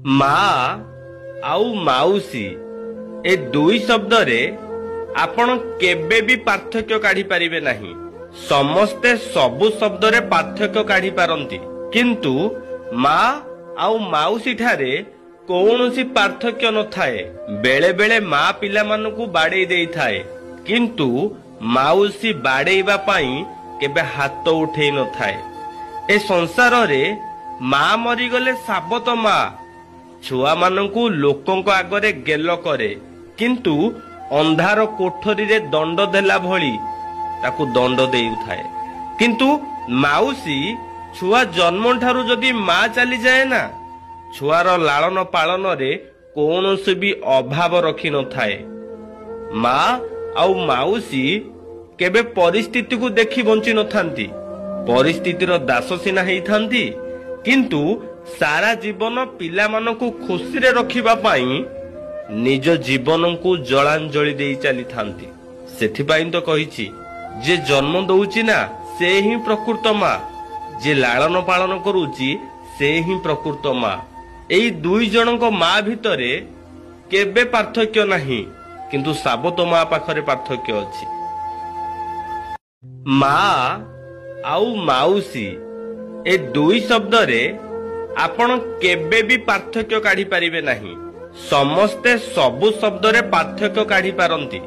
ମା ଆଉ ମାଉସୀ ଏ ଦୁଇ ଶବ୍ଦରେ ଆପଣ କେବେ ବି ପାର୍ଥକ୍ୟ କାଢି ପାରିବେ ନାହିଁ। ସମସ୍ତେ ସବୁ ଶବ୍ଦରେ ପାର୍ଥକ୍ୟ କାଢି ପାରନ୍ତି, କିନ୍ତୁ ମା ଆଉ ମାଉସୀ ଠାରେ କୌଣସି ପାର୍ଥକ୍ୟ ନଥାଏ। ବେଳେ ବେଳେ ମା ପିଲାମାନଙ୍କୁ ବାଡେଇ ଦେଇଥାଏ, କିନ୍ତୁ ମାଉସୀ ବାଡେଇବା ପାଇଁ କେବେ ହାତ ଉଠେଇ ନଥାଏ। ଏ ସଂସାରରେ ମା ମରିଗଲେ ସାବତ ମା ଛୁଆମାନଙ୍କୁ ଲୋକଙ୍କ ଆଗରେ ଗେଲ କରେ, କିନ୍ତୁ ଅନ୍ଧାର କୋଠରୀରେ ଦଣ୍ଡ ଦେଲା ଭଳି ତାକୁ ଦଣ୍ଡ ଦେଉଥାଏ। କିନ୍ତୁ ମାଉସୀ ଛୁଆ ଜନ୍ମ ଠାରୁ ଯଦି ମା ଚାଲିଯାଏ ନା, ଛୁଆର ଲାଳନ ପାଳନରେ କୌଣସି ବି ଅଭାବ ରଖିନଥାଏ। ମା ଆଉ ମାଉସୀ କେବେ ପରିସ୍ଥିତିକୁ ଦେଖି ବଞ୍ଚି ନଥାନ୍ତି। ପରିସ୍ଥିତିର ଦାସ ସିନା ହେଇଥାନ୍ତି, କିନ୍ତୁ ସାରା ଜୀବନ ପିଲାମାନଙ୍କୁ ଖୁସିରେ ରଖିବା ପାଇଁ ନିଜ ଜୀବନକୁ ଜଳାଞ୍ଜଳି ଦେଇ ଚାଲିଥାନ୍ତି। ସେଥିପାଇଁ ତ କହିଛି, ଯିଏ ଜନ୍ମ ଦଉଛି ନା ସେ ହିଁ ପ୍ରକୃତ ମା, ଯିଏ ଲାଳନ ପାଳନ କରୁଛି ସେ ହିଁ ପ୍ରକୃତ ମା। ଏଇ ଦୁଇ ଜଣଙ୍କ ମା ଭିତରେ କେବେ ପାର୍ଥକ୍ୟ ନାହିଁ, କିନ୍ତୁ ସାବତ ମା ପାଖରେ ପାର୍ଥକ୍ୟ ଅଛି। ମା ଆଉ ମାଉସୀ ଏ ଦୁଇ ଶବ୍ଦରେ ଆପଣ କେବେ ବି ପାର୍ଥକ୍ୟ କାଢି ପାରିବେ ନାହିଁ। ସମସ୍ତେ ସବୁ ଶବ୍ଦରେ ପାର୍ଥକ୍ୟ କାଢି ପାରନ୍ତି,